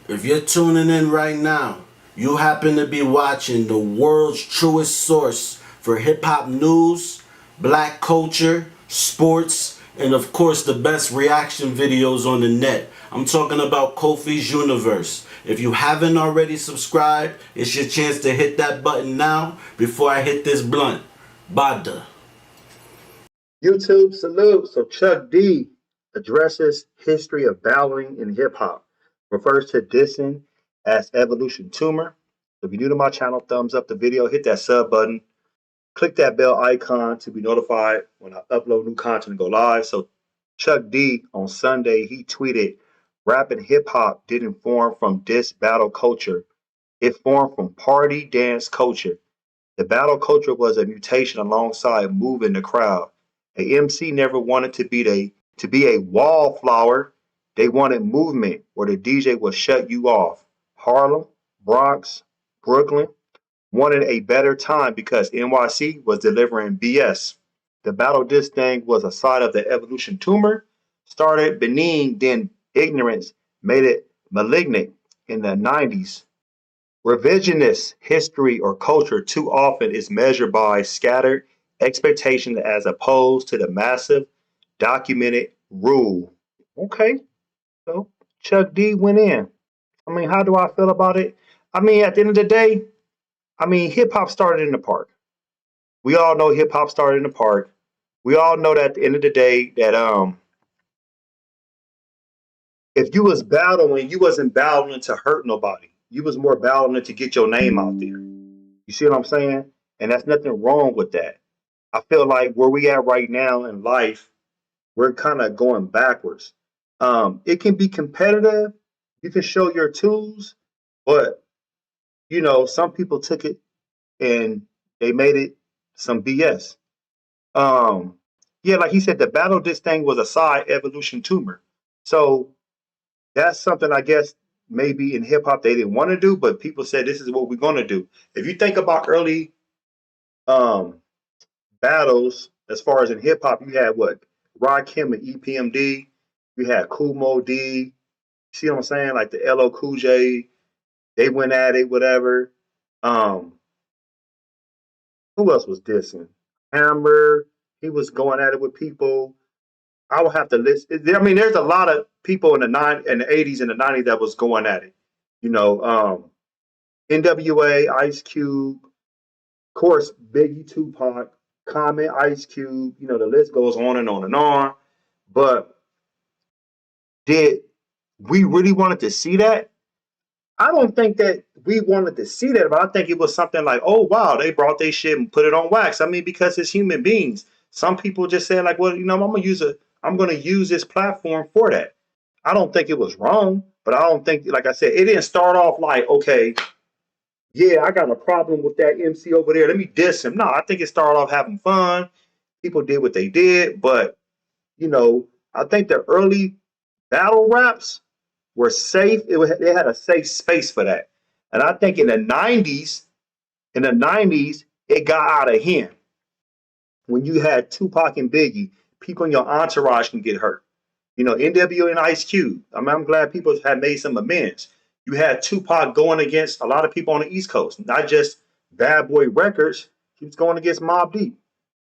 If you're tuning in right now, you happen to be watching the world's truest source for hip hop news, black culture, sports, and of course the best reaction videos on the net. I'm talking about Kofi's Universe. If you haven't already subscribed, it's your chance to hit that button now before I hit this blunt. Bada. YouTube salute. So Chuck D addresses history of battling in hip hop, refers to dissing as evolution tumor. So if you're new to my channel, thumbs up the video, hit that sub button, click that bell icon to be notified when I upload new content and go live. So Chuck D on Sunday, he tweeted, rap and hip hop didn't form from diss battle culture. It formed from party dance culture. The battle culture was a mutation alongside moving the crowd. A MC never wanted to be a wallflower. They wanted movement where the DJ would shut you off. Harlem, Bronx, Brooklyn wanted a better time because NYC was delivering BS. The battle disc thing was a side of the evolution tumor. Started benign, then ignorance made it malignant in the 90s. Revisionist history or culture too often is measured by scattered expectation as opposed to the massive documented rule. Okay, so Chuck D went in. I mean, how do I feel about it? I mean, at the end of the day, I mean, hip hop started in the park. We all know hip hop started in the park. We all know that at the end of the day that if you was battling, you wasn't battling to hurt nobody. You was more battling to get your name out there. You see what I'm saying? And that's nothing wrong with that. I feel like where we at right now in life, we're kind of going backwards. It can be competitive. You can show your tools, but some people took it and they made it some BS. Yeah, like he said, the battle this thing was a side evolution tumor. So that's something I guess maybe in hip hop they didn't want to do, but people said this is what we're gonna do. If you think about early um battles as far as in hip hop, you had what Rakim and EPMD, you had Kumo D. You see what I'm saying? Like the LO Cool J, they went at it, whatever. Um, who else was dissing? Hammer, he was going at it with people. I would have to list. I mean, there's a lot of people in the '80s and the '90s that was going at it. You know, NWA, Ice Cube, of course, Biggie, Tupac, Common, Ice Cube. The list goes on and on and on. But did we really wanted to see that? I don't think that we wanted to see that, but I think it was something like, oh wow, they brought their shit and put it on wax. I mean, because it's human beings. Some people just said like, well, I'm gonna use this platform for that. I don't think it was wrong, but I don't think, like I said, it didn't start off like, okay, yeah, I got a problem with that MC over there. Let me diss him. No, I think it started off having fun. People did what they did, but I think the early battle raps were safe. They had a safe space for that. And I think in the 90s, it got out of hand. When you had Tupac and Biggie, people in your entourage can get hurt. NWA and Ice Cube. I mean, I'm glad people had made some amends. You had Tupac going against a lot of people on the East Coast, not just Bad Boy Records. He was going against Mobb Deep.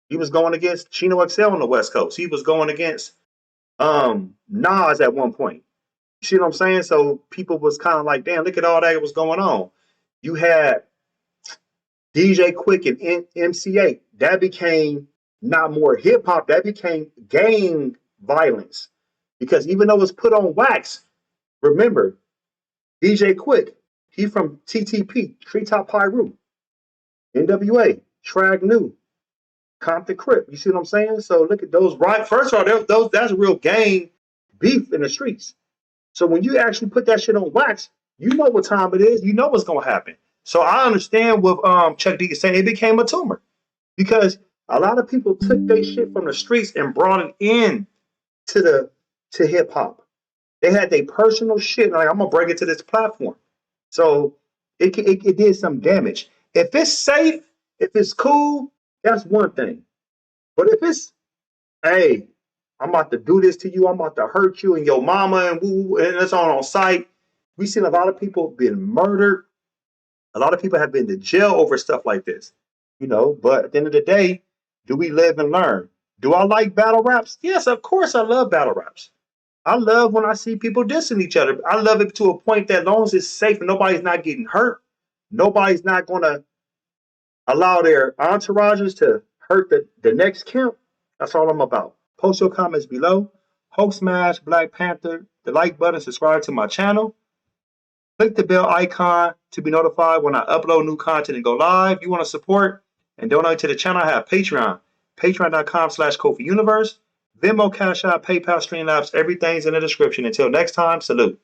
He was going against Chino XL on the West Coast. He was going against Nas at one point. You see what I'm saying? So people was kind of like, damn, look at all that was going on. You had DJ Quick and MC8. That became not more hip hop. That became gang violence. Because even though it was put on wax, remember, DJ Quick, he from TTP, Treetop Pyru, NWA, Trag New, Compton Crip. You see what I'm saying? So look at those. Right, first of all, that's a real gang beef in the streets. So when you actually put that shit on wax, you know what time it is. You know what's gonna happen. So I understand what Chuck D is saying. It became a tumor because a lot of people took their shit from the streets and brought it in to hip hop. They had their personal shit. Like, I'm gonna bring it to this platform. So it did some damage. If it's safe, if it's cool, that's one thing. But if it's, hey, I'm about to do this to you, I'm about to hurt you and your mama and woo, and it's on site, We've seen a lot of people being murdered. A lot of people have been to jail over stuff like this. But at the end of the day, do we live and learn? Do I like battle raps? Yes, of course I love battle raps. I love when I see people dissing each other. I love it to a point that as long as it's safe and nobody's not getting hurt, nobody's not going to allow their entourages to hurt the next camp. That's all I'm about. Post your comments below. Hulk Smash, Black Panther, the like button, subscribe to my channel. Click the bell icon to be notified when I upload new content and go live. If you want to support and donate to the channel, I have Patreon. Patreon.com/KofiUniverse. Venmo, CashApp, PayPal, Streamlabs, everything's in the description. Until next time, salute.